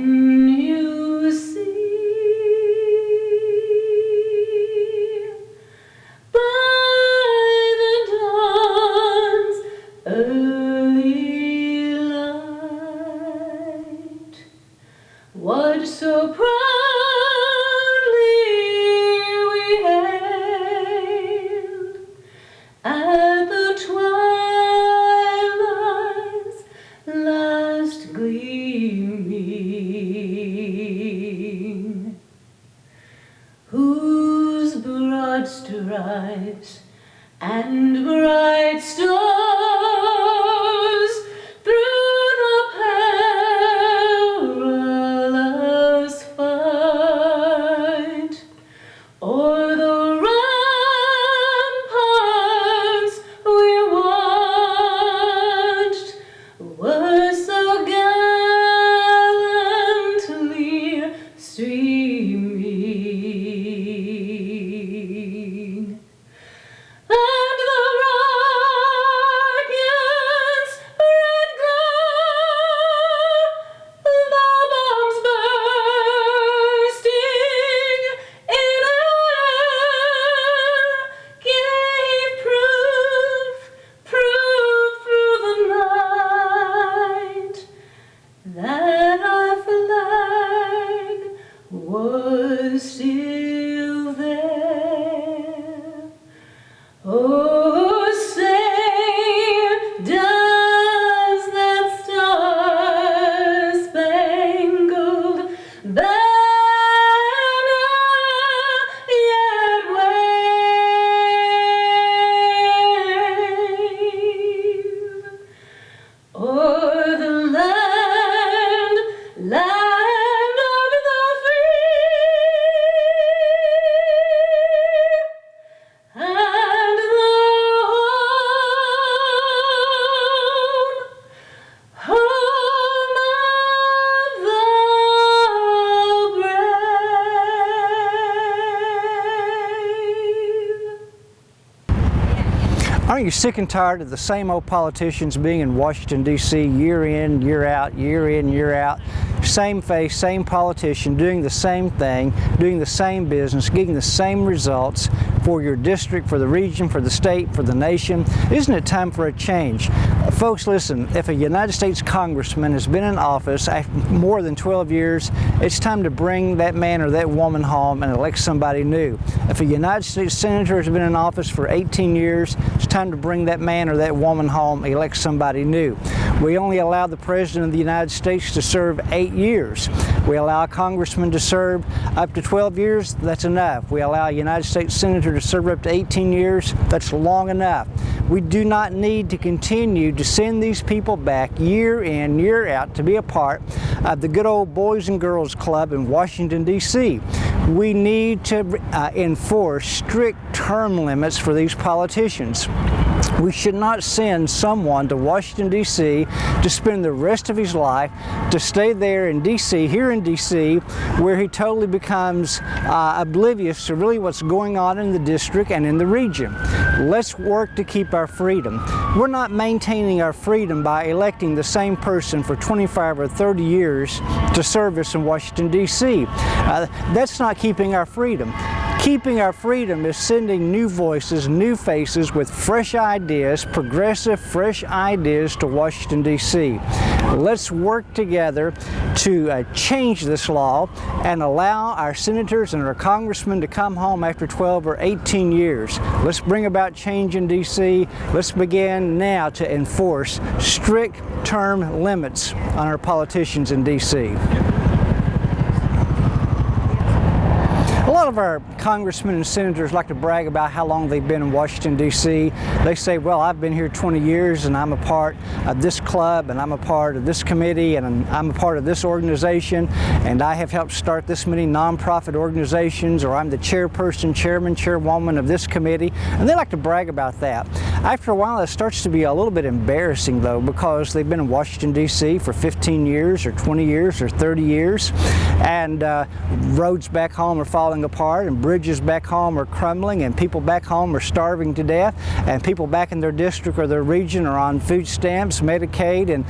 Can you see by the dawn's early light what so proudly we hailed at the twilight's last gleaming, whose broad stripes and bright stars through the perilous fight o'er the ramparts we watched were so gallantly streaming. And the rocket's red glow, the bombs bursting in air, gave proof through the night that our flag was still there. Oh, say, does that star-spangled banner yet wave o'er the land of the free and the home of the brave? Aren't you sick and tired of the same old politicians being in Washington, D.C. year in, year out, year in, year out? Same face, same politician, doing the same thing, doing the same business, getting the same results for your district, for the region, for the state, for the nation. Isn't it time for a change? Folks, listen, if a United States congressman has been in office after more than 12 years, it's time to bring that man or that woman home and elect somebody new. If a United States senator has been in office for 18 years, it's time to bring that man or that woman home, elect somebody new. We only allow the President of the United States to serve 8 years. We allow a congressman to serve up to 12 years, that's enough. We allow a United States senator to serve up to 18 years, that's long enough. We do not need to continue to send these people back year in, year out to be a part of the good old Boys and Girls Club in Washington, D.C. We need to enforce strict term limits for these politicians. We should not send someone to Washington, D.C. to spend the rest of his life, to stay there in D.C., here in D.C., where he totally becomes oblivious to really what's going on in the district and in the region. Let's work to keep our freedom. We're not maintaining our freedom by electing the same person for 25 or 30 years to service in Washington, D.C. That's not keeping our freedom. Keeping our freedom is sending new voices, new faces with fresh ideas, progressive, fresh ideas to Washington, D.C. Let's work together to change this law and allow our senators and our congressmen to come home after 12 or 18 years. Let's bring about change in D.C. Let's begin now to enforce strict term limits on our politicians in D.C. A lot of our congressmen and senators like to brag about how long they've been in Washington, D.C. They say, well, I've been here 20 years and I'm a part of this club and I'm a part of this committee and I'm a part of this organization and I have helped start this many nonprofit organizations, or I'm the chairperson, chairman, chairwoman of this committee, and they like to brag about that. After a while, it starts to be a little bit embarrassing, though, because they've been in Washington, D.C. for 15 years or 20 years or 30 years, and roads back home are falling apart. apart, and bridges back home are crumbling, and people back home are starving to death, and people back in their district or their region are on food stamps, Medicaid, and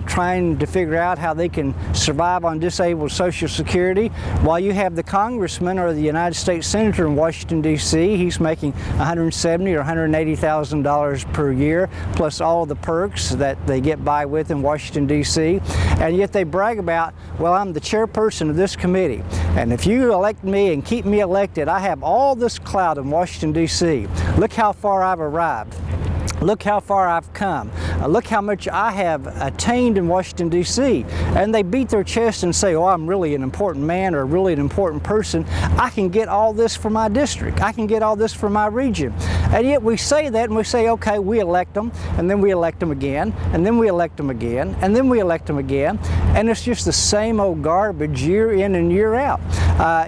trying to figure out how they can survive on disabled Social Security, while you have the congressman or the United States senator in Washington, D.C., he's making $170,000 or $180,000 per year, plus all the perks that they get by with in Washington, D.C., and yet they brag about, well, I'm the chairperson of this committee, and if you elect me and keep me elected, I have all this clout in Washington, D.C. Look how far I've arrived. Look how far I've come. Look how much I have attained in Washington, D.C. And they beat their chest and say, oh, I'm really an important man or really an important person. I can get all this for my district. I can get all this for my region. And yet we say that and we say, okay, we elect them, and then we elect them again, and then we elect them again, and then we elect them again. And it's just the same old garbage year in and year out.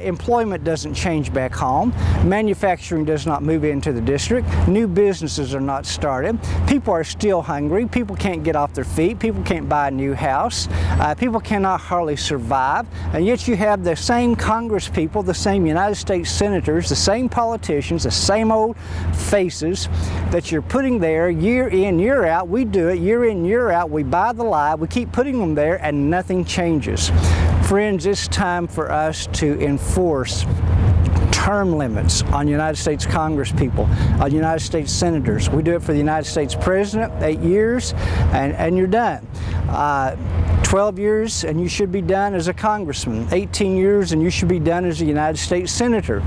Employment doesn't change back home. Manufacturing does not move into the district. New businesses are not started. People are still hungry. People can't get off their feet. People can't buy a new house. People cannot hardly survive. And yet you have the same Congress people, the same United States senators, the same politicians, the same old faces that you're putting there year in, year out. We do it year in, year out. We buy the lie. We keep putting them there and nothing changes. Friends, it's time for us to enforce term limits on United States Congress people, on United States senators. We do it for the United States President, 8 years, and you're done. 12 years and you should be done as a congressman. 18 years and you should be done as a United States senator.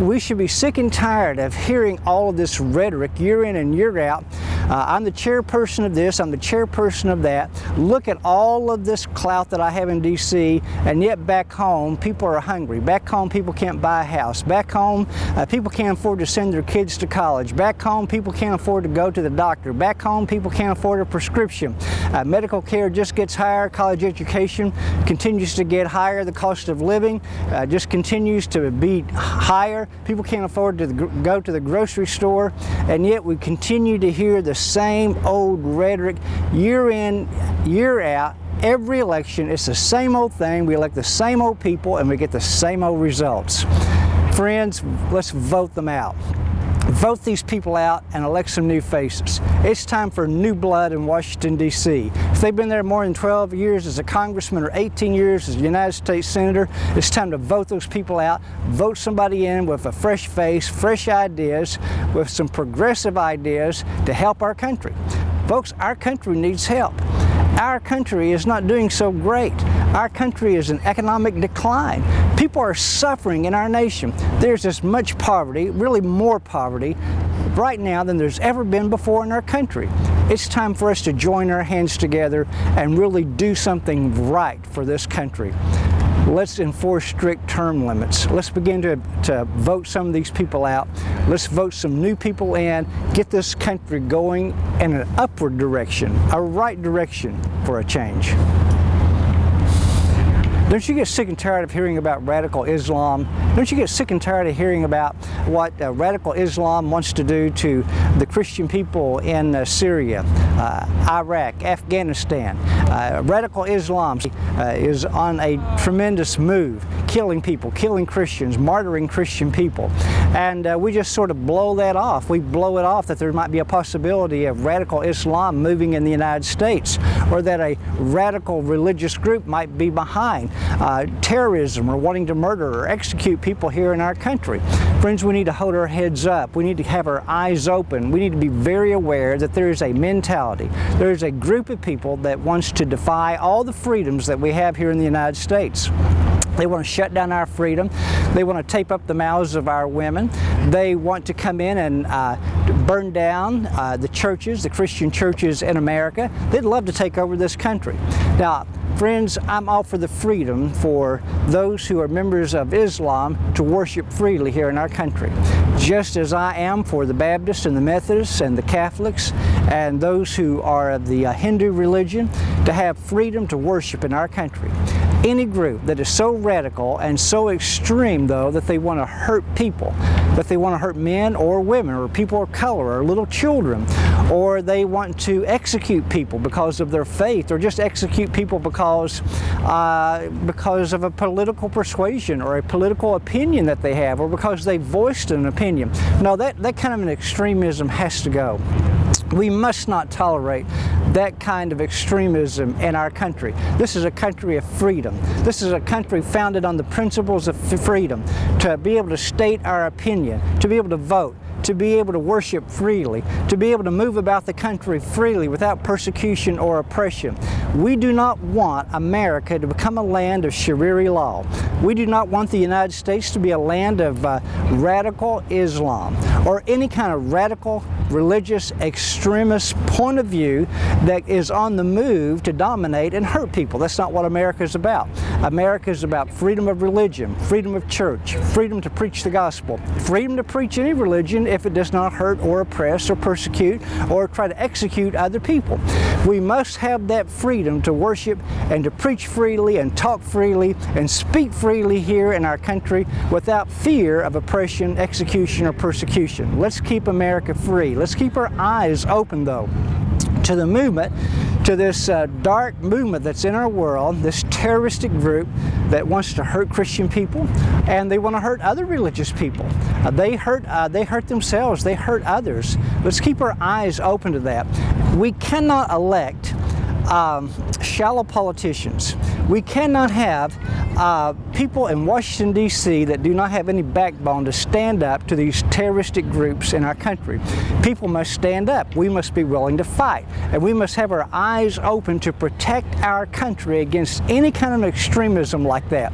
We should be sick and tired of hearing all of this rhetoric year in and year out. I'm the chairperson of this, I'm the chairperson of that. Look at all of this clout that I have in D.C., and yet back home people are hungry. Back home people can't buy a house. Back home people can't afford to send their kids to college. Back home people can't afford to go to the doctor. Back home people can't afford a prescription. Medical care just gets higher. College education continues to get higher. The cost of living just continues to be higher. People can't afford to go to the grocery store, and yet we continue to hear the same old rhetoric year in, year out. Every election, it's the same old thing. We elect the same old people and we get the same old results. Friends, let's vote them out. Vote these people out and elect some new faces. It's time for new blood in Washington, D.C. If they've been there more than 12 years as a congressman or 18 years as a United States senator, it's time to vote those people out. Vote somebody in with a fresh face, fresh ideas, with some progressive ideas to help our country. Folks, our country needs help. Our country is not doing so great. Our country is in economic decline. People are suffering in our nation. There's as much poverty, really more poverty, right now than there's ever been before in our country. It's time for us to join our hands together and really do something right for this country. Let's enforce strict term limits. Let's begin to vote some of these people out. Let's vote some new people in, get this country going in an upward direction, a right direction for a change. Don't you get sick and tired of hearing about radical Islam? Don't you get sick and tired of hearing about what radical Islam wants to do to the Christian people in Syria, Iraq, Afghanistan? Radical Islam is on a tremendous move, killing people, killing Christians, martyring Christian people. And we just sort of blow that off. We blow it off that there might be a possibility of radical Islam moving in the United States, or that a radical religious group might be behind terrorism or wanting to murder or execute people here in our country. Friends, we need to hold our heads up. We need to have our eyes open. We need to be very aware that there is a mentality. There is a group of people that wants to defy all the freedoms that we have here in the United States. They want to shut down our freedom. They want to tape up the mouths of our women. They want to come in and burn down the churches, the Christian churches in America. They'd love to take over this country. Now, friends, I'm all for the freedom for those who are members of Islam to worship freely here in our country, just as I am for the Baptists and the Methodists and the Catholics and those who are of the Hindu religion to have freedom to worship in our country. Any group that is so radical and so extreme, though, that they want to hurt people, that they want to hurt men or women or people of color or little children, or they want to execute people because of their faith, or just execute people because of a political persuasion or a political opinion that they have, or because they voiced an opinion. No, that kind of an extremism has to go. We must not tolerate that kind of extremism in our country. This is a country of freedom. This is a country founded on the principles of freedom, to be able to state our opinion, to be able to vote, to be able to worship freely, to be able to move about the country freely without persecution or oppression. We do not want America to become a land of Sharia law. We do not want the United States to be a land of radical Islam or any kind of radical religious extremist point of view that is on the move to dominate and hurt people. That's not what America is about. America is about freedom of religion, freedom of church, freedom to preach the gospel, freedom to preach any religion if it does not hurt or oppress or persecute or try to execute other people. We must have that freedom to worship and to preach freely and talk freely and speak freely here in our country without fear of oppression, execution, or persecution. Let's keep America free. Let's keep our eyes open, though, to the movement, to this dark movement that's in our world, this terroristic group that wants to hurt Christian people, and they want to hurt other religious people. They hurt themselves, they hurt others. Let's keep our eyes open to that. We cannot elect shallow politicians. We cannot have people in Washington, D.C. that do not have any backbone to stand up to these terroristic groups in our country. People must stand up. We must be willing to fight. And we must have our eyes open to protect our country against any kind of extremism like that.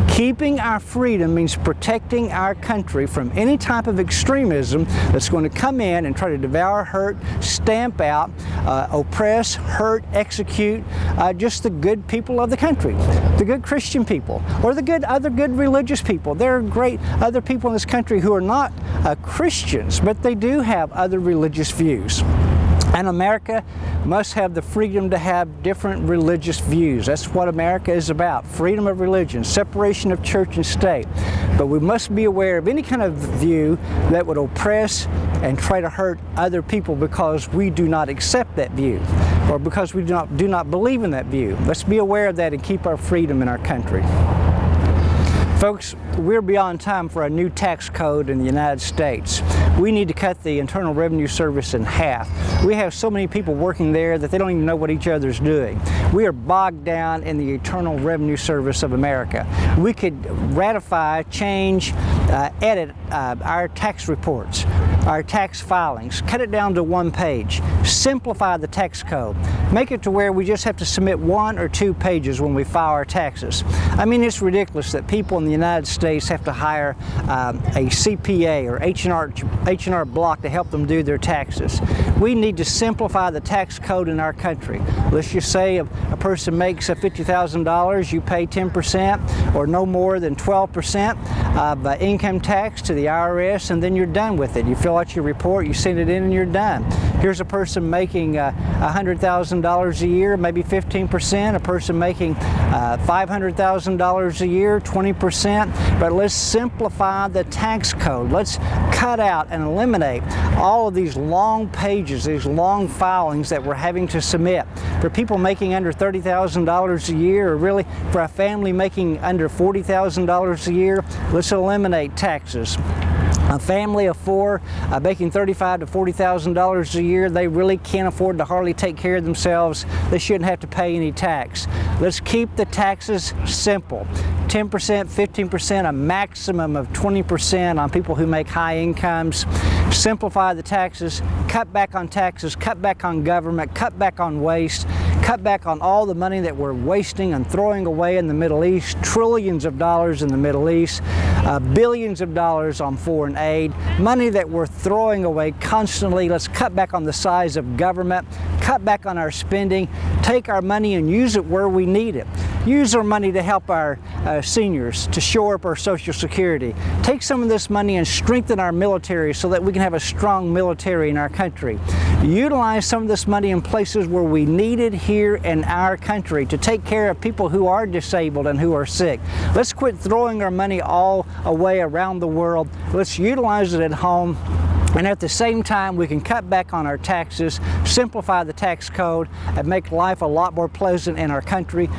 Keeping our freedom means protecting our country from any type of extremism that's going to come in and try to devour, hurt, stamp out, oppress, hurt, execute just the good people of the country, the good Christian people, or the other good religious people. There are great other people in this country who are not Christians, but they do have other religious views. And America must have the freedom to have different religious views. That's what America is about, freedom of religion, separation of church and state. But we must be aware of any kind of view that would oppress and try to hurt other people because we do not accept that view, or because we do not believe in that view. Let's be aware of that and keep our freedom in our country. Folks, we're beyond time for a new tax code in the United States. We need to cut the Internal Revenue Service in half. We have so many people working there that they don't even know what each other's doing. We are bogged down in the Internal Revenue Service of America. We could ratify, change, edit our tax reports, our tax filings, cut it down to one page, simplify the tax code, make it to where we just have to submit 1 or 2 pages when we file our taxes. I mean, it's ridiculous that people in the United States have to hire a CPA or H&R Block to help them do their taxes. We need to simplify the tax code in our country. Let's just say if a person makes $50,000, you pay 10% or no more than 12% of income tax to the IRS, and then you're done with it. You fill out your report, you send it in, and you're done. Here's a person making $100,000 a year, maybe 15%. A person making $500,000 a year, 20%. But let's simplify the tax code. Let's cut out and eliminate all of these long pages, these long filings that we're having to submit. For people making under $30,000 a year, or really for a family making under $40,000 a year, let's eliminate taxes. A family of 4 making $35,000 to $40,000 a year, they really can't afford to hardly take care of themselves. They shouldn't have to pay any tax. Let's keep the taxes simple. 10%, 15%, a maximum of 20% on people who make high incomes. Simplify the taxes, cut back on taxes, cut back on government, cut back on waste, cut back on all the money that we're wasting and throwing away in the Middle East, trillions of dollars in the Middle East, billions of dollars on foreign aid, money that we're throwing away constantly. Let's cut back on the size of government, cut back on our spending, take our money and use it where we need it. Use our money to help our seniors, to shore up our Social Security. Take some of this money and strengthen our military so that we can have a strong military in our country. Utilize some of this money in places where we need it here in our country to take care of people who are disabled and who are sick. Let's quit throwing our money all away around the world. Let's utilize it at home. And at the same time, we can cut back on our taxes, simplify the tax code, and make life a lot more pleasant in our country.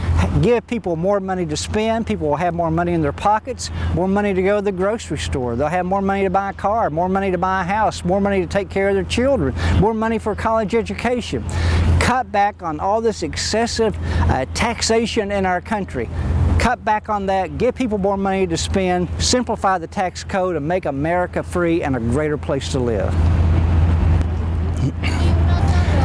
Give people more money to spend. People will have more money in their pockets, more money to go to the grocery store. They'll have more money to buy a car, more money to buy a house, more money to take care of their children, more money for college education. Cut back on all this excessive taxation in our country. Cut back on that, give people more money to spend, simplify the tax code, and make America free and a greater place to live.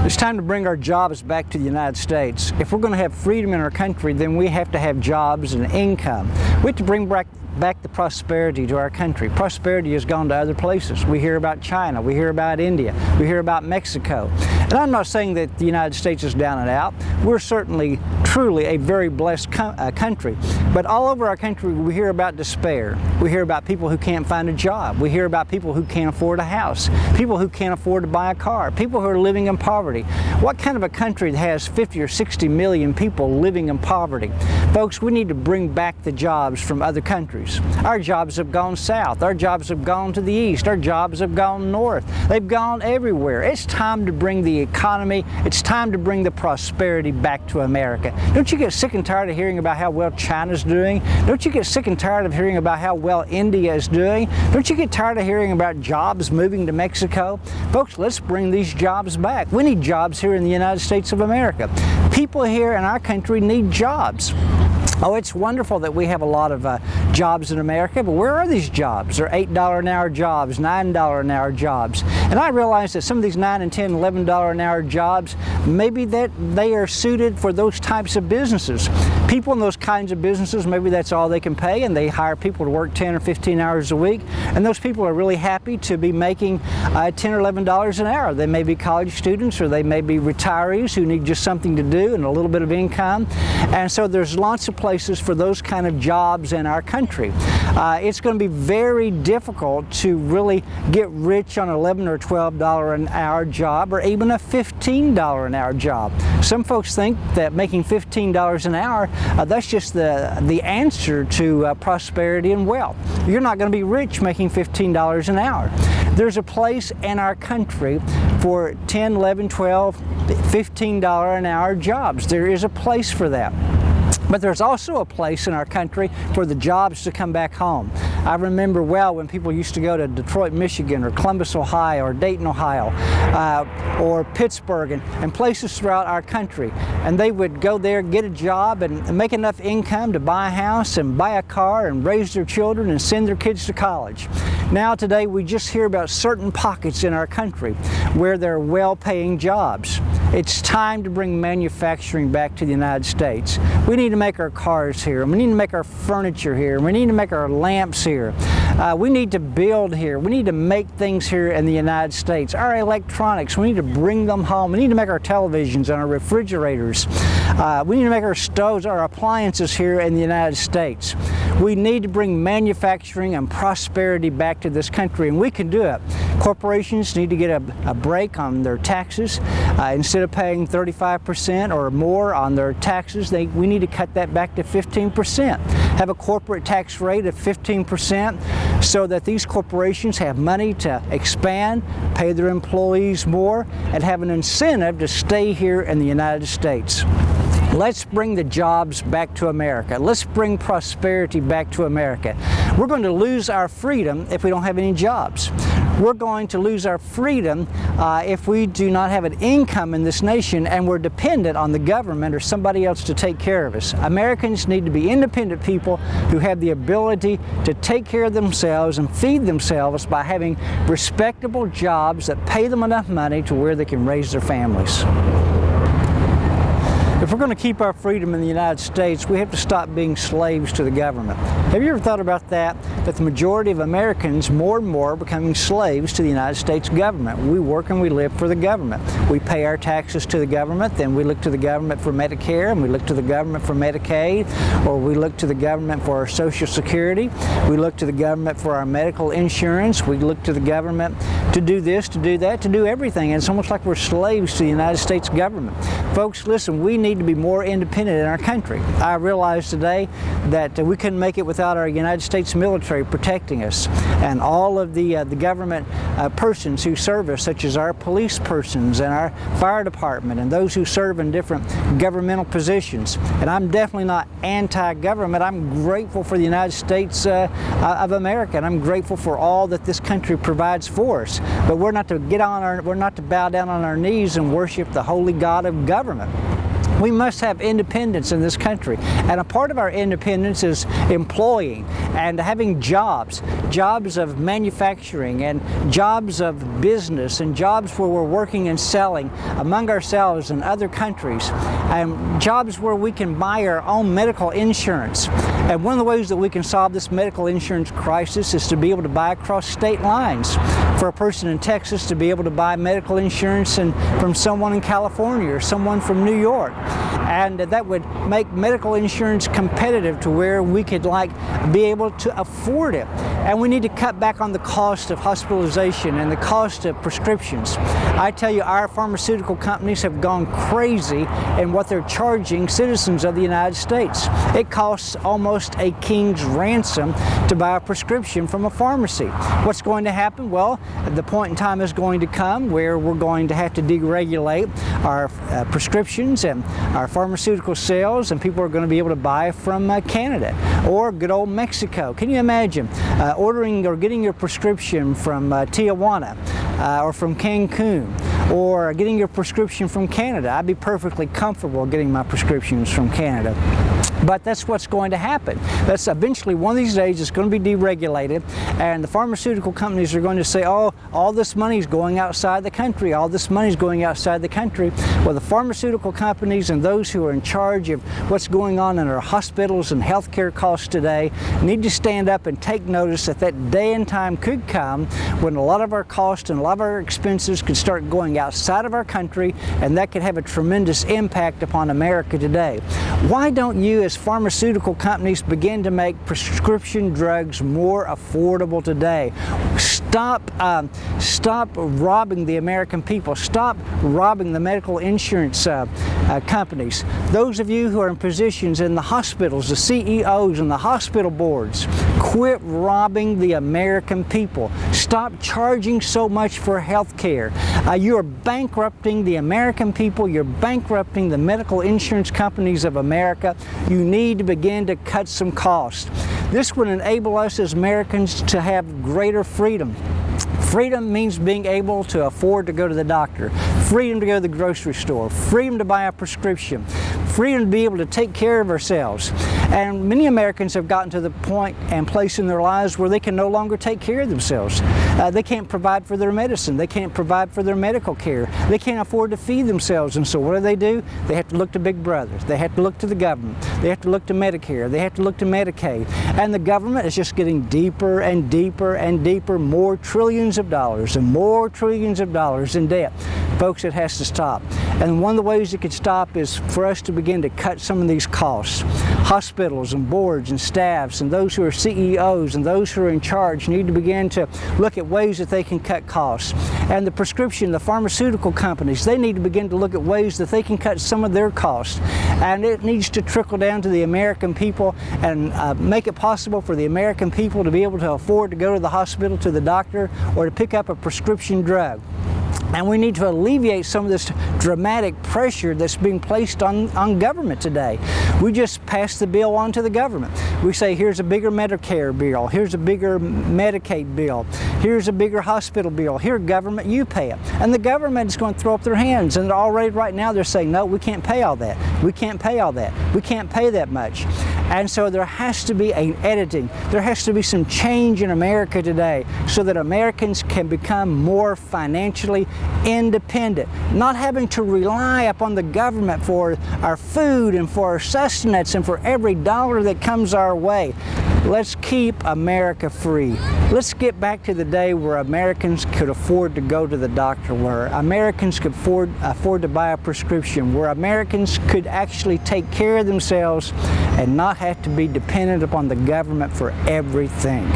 It's time to bring our jobs back to the United States. If we're going to have freedom in our country, then we have to have jobs and income. We have to bring back the prosperity to our country. Prosperity has gone to other places. We hear about China, we hear about India, we hear about Mexico. And I'm not saying that the United States is down and out. We're certainly, truly a very blessed country. But all over our country, we hear about despair. We hear about people who can't find a job. We hear about people who can't afford a house, people who can't afford to buy a car, people who are living in poverty. What kind of a country that has 50 or 60 million people living in poverty? Folks, we need to bring back the jobs from other countries. Our jobs have gone south. Our jobs have gone to the east. Our jobs have gone north. They've gone everywhere. It's time to bring the economy, it's time to bring the prosperity back to America. Don't you get sick and tired of hearing about how well China's doing? Don't you get sick and tired of hearing about how well India is doing? Don't you get tired of hearing about jobs moving to Mexico? Folks, let's bring these jobs back. We need jobs here in the United States of America. People here in our country need jobs. Oh, it's wonderful that we have a lot of jobs in America, but where are these jobs? They're $8 an hour jobs, $9 an hour jobs. And I realize that some of these $9 and $10, $11 an hour jobs, maybe that they are suited for those types of businesses. People in those kinds of businesses, maybe that's all they can pay, and they hire people to work 10 or 15 hours a week. And those people are really happy to be making $10 or $11 an hour. They may be college students, or they may be retirees who need just something to do and a little bit of income. And so there's lots of places for those kind of jobs in our country. It's going to be very difficult to really get rich on an $11 or $12 an hour job, or even a $15 an hour job. Some folks think that making $15 an hour, that's just the answer to prosperity and wealth. You're not going to be rich making $15 an hour. There's a place in our country for $10, $11, $12, $15 an hour jobs. There is a place for that. But there's also a place in our country for the jobs to come back home. I remember well when people used to go to Detroit, Michigan, or Columbus, Ohio, or Dayton, Ohio, or Pittsburgh, and places throughout our country. And they would go there, get a job, and make enough income to buy a house and buy a car and raise their children and send their kids to college. Now today we just hear about certain pockets in our country where there are well-paying jobs. It's time to bring manufacturing back to the United States. We need to make our cars here. We need to make our furniture here. We need to make our lamps here. We need to build here. We need to make things here in the United States. Our electronics, we need to bring them home. We need to make our televisions and our refrigerators. We need to make our stoves, our appliances here in the United States. We need to bring manufacturing and prosperity back to this country, and we can do it. Corporations need to get a break on their taxes. Instead of paying 35% or more on their taxes, we need to cut that back to 15%. Have a corporate tax rate of 15% so that these corporations have money to expand, pay their employees more, and have an incentive to stay here in the United States. Let's bring the jobs back to America. Let's bring prosperity back to America. We're going to lose our freedom if we don't have any jobs. We're going to lose our freedom if we do not have an income in this nation and we're dependent on the government or somebody else to take care of us. Americans need to be independent people who have the ability to take care of themselves and feed themselves by having respectable jobs that pay them enough money to where they can raise their families. If we're going to keep our freedom in the United States, we have to stop being slaves to the government. Have you ever thought about that? That the majority of Americans, more and more, are becoming slaves to the United States government. We work and we live for the government. We pay our taxes to the government, then we look to the government for Medicare, and we look to the government for Medicaid, or we look to the government for our Social Security. We look to the government for our medical insurance. We look to the government to do this, to do that, to do everything. And it's almost like we're slaves to the United States government. Folks, listen, we need to be more independent in our country. I realize today that we couldn't make it without our United States military protecting us, and all of the government persons who serve us, such as our police persons and our fire department and those who serve in different governmental positions. And I'm definitely not anti-government. I'm grateful for the United States of America, and I'm grateful for all that this country provides for us. But we're not to bow down on our knees and worship the holy God of government. We must have independence in this country, and a part of our independence is employing and having jobs of manufacturing and jobs of business and jobs where we're working and selling among ourselves and other countries, and jobs where we can buy our own medical insurance. And one of the ways that we can solve this medical insurance crisis is to be able to buy across state lines. For a person in Texas to be able to buy medical insurance from someone in California or someone from New York. And that would make medical insurance competitive to where we could be able to afford it. And we need to cut back on the cost of hospitalization and the cost of prescriptions. I tell you, our pharmaceutical companies have gone crazy in what they're charging citizens of the United States. It costs almost a king's ransom to buy a prescription from a pharmacy. What's going to happen? Well, the point in time is going to come where we're going to have to deregulate our prescriptions and our pharmaceutical sales, and people are going to be able to buy from Canada or good old Mexico. Can you imagine ordering or getting your prescription from Tijuana or from Cancun, or getting your prescription from Canada? I'd be perfectly comfortable getting my prescriptions from Canada. But that's what's going to happen. That's eventually, one of these days, it's going to be deregulated, and the pharmaceutical companies are going to say, oh, all this money is going outside the country, all this money is going outside the country. Well, the pharmaceutical companies and those who are in charge of what's going on in our hospitals and healthcare costs today need to stand up and take notice that that day and time could come when a lot of our costs and a lot of our expenses could start going outside of our country, and that could have a tremendous impact upon America today. Why don't you, as pharmaceutical companies, begin to make prescription drugs more affordable today? Stop robbing the American people. Stop robbing the medical insurance companies. Those of you who are in positions in the hospitals, the CEOs and the hospital boards, quit robbing the American people. Stop charging so much for health care. You're bankrupting the American people. You're bankrupting the medical insurance companies of America. You need to begin to cut some costs. This would enable us as Americans to have greater freedom. Freedom means being able to afford to go to the doctor, freedom to go to the grocery store, freedom to buy a prescription, freedom to be able to take care of ourselves. And many Americans have gotten to the point and place in their lives where they can no longer take care of themselves. They can't provide for their medicine. They can't provide for their medical care. They can't afford to feed themselves. And so what do? They have to look to Big Brother. They have to look to the government. They have to look to Medicare. They have to look to Medicaid. And the government is just getting deeper and deeper and deeper, more trillions of dollars and more trillions of dollars in debt. Folks, it has to stop. And one of the ways it could stop is for us to begin to cut some of these costs. Hospitals and boards and staffs and those who are CEOs and those who are in charge need to begin to look at ways that they can cut costs. And the pharmaceutical companies, they need to begin to look at ways that they can cut some of their costs. And it needs to trickle down to the American people and make it possible for the American people to be able to afford to go to the hospital, to the doctor, or to pick up a prescription drug. And we need to alleviate some of this dramatic pressure that's being placed on government today. We just pass the bill on to the government. We say, here's a bigger Medicare bill, here's a bigger Medicaid bill, here's a bigger hospital bill, here, government, you pay it. And the government is going to throw up their hands, and already right now they're saying, no, we can't pay all that. We can't pay all that. We can't pay that much. And so there has to be an editing. There has to be some change in America today so that Americans can become more financially independent, not having to rely upon the government for our food and for our sustenance and for every dollar that comes our way. Let's keep America free. Let's get back to the day where Americans could afford to go to the doctor, where Americans could afford to buy a prescription, where Americans could actually take care of themselves and not have to be dependent upon the government for everything.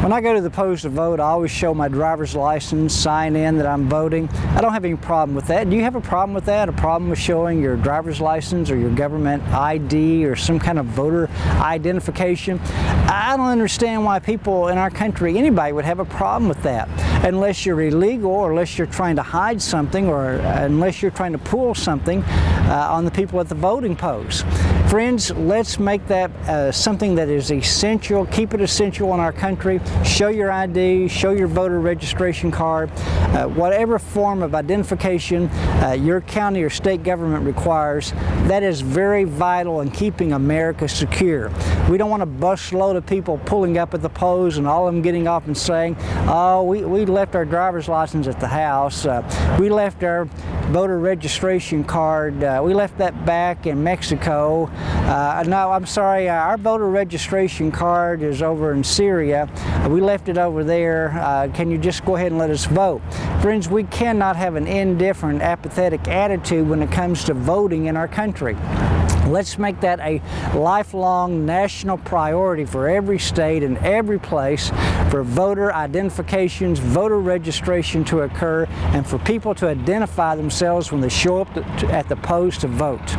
When I go to the polls to vote, I always show my driver's license, sign in that I'm voting. I don't have any problem with that. Do you have a problem with that? A problem with showing your driver's license or your government ID or some kind of voter identification? I don't understand why people in our country, anybody would have a problem with that, unless you're illegal or unless you're trying to hide something or unless you're trying to pull something on the people at the voting polls. Friends, let's make that something that is essential. Keep it essential in our country. Show your ID, show your voter registration card, whatever form of identification your county or state government requires. That is very vital in keeping America secure. We don't want a busload of people pulling up at the polls and all of them getting off and saying, oh, we left our driver's license at the house, we left our voter registration card, we left that back in Mexico. No, I'm sorry, our voter registration card is over in Syria. We left it over there. Can you just go ahead and let us vote? Friends, we cannot have an indifferent, apathetic attitude when it comes to voting in our country. Let's make that a lifelong national priority for every state and every place for voter identifications, voter registration to occur, and for people to identify themselves when they show up at the polls to vote.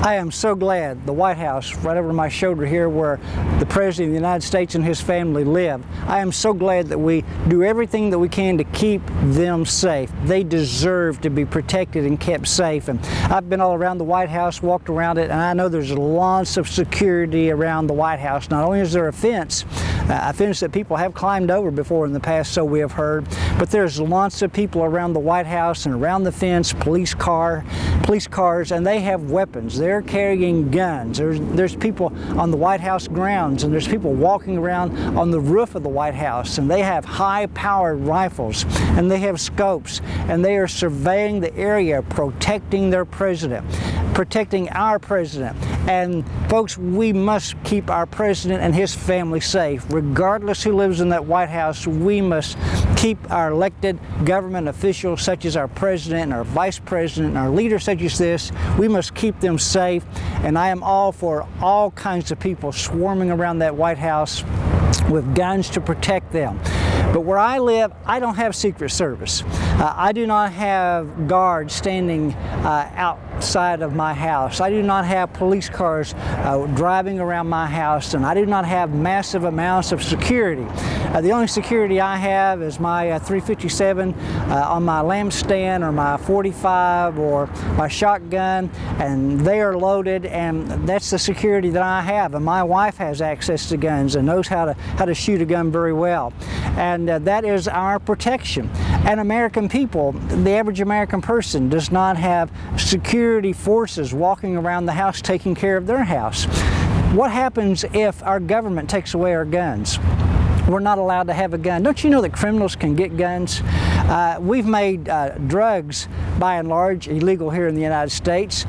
I am so glad the White House, right over my shoulder here where the President of the United States and his family live, I am so glad that we do everything that we can to keep them safe. They deserve to be protected and kept safe. And I've been all around the White House, walked around it, and I know there's lots of security around the White House. Not only is there a fence that people have climbed over before in the past, so we have heard, but there's lots of people around the White House and around the fence, police cars, and they have weapons. They're carrying guns. There's people on the White House grounds, and there's people walking around on the roof of the White House, and they have high-powered rifles, and they have scopes, and they are surveying the area, protecting their president, protecting our president. And folks, we must keep our president and his family safe. Regardless who lives in that White House, we must keep our elected government officials, such as our president and our vice president and our leaders such as this, we must keep them safe. And I am all for all kinds of people swarming around that White House with guns to protect them. But where I live, I don't have Secret Service. I do not have guards standing outside of my house. I do not have police cars driving around my house, and I do not have massive amounts of security. The only security I have is my .357 on my lampstand, or my .45, or my shotgun, and they are loaded, and that's the security that I have. And my wife has access to guns and knows how to shoot a gun very well. And that is our protection. And American people, the average American person, does not have security forces walking around the house taking care of their house. What happens if our government takes away our guns? We're not allowed to have a gun. Don't you know that criminals can get guns? We've made drugs, by and large, illegal here in the United States.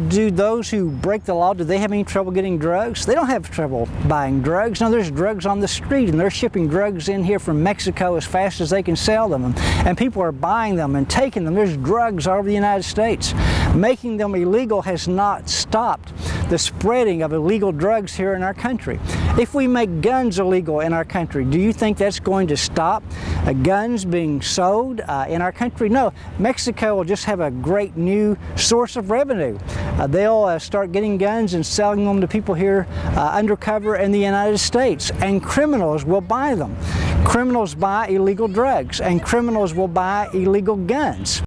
Do those who break the law, do they have any trouble getting drugs? They don't have trouble buying drugs. No, there's drugs on the street, and they're shipping drugs in here from Mexico as fast as they can sell them. And people are buying them and taking them. There's drugs all over the United States. Making them illegal has not stopped the spreading of illegal drugs here in our country. If we make guns illegal in our country, do you think that's going to stop guns being sold in our country? No. Mexico will just have a great new source of revenue. They'll start getting guns and selling them to people here undercover in the United States, and criminals will buy them. Criminals buy illegal drugs, and criminals will buy illegal guns.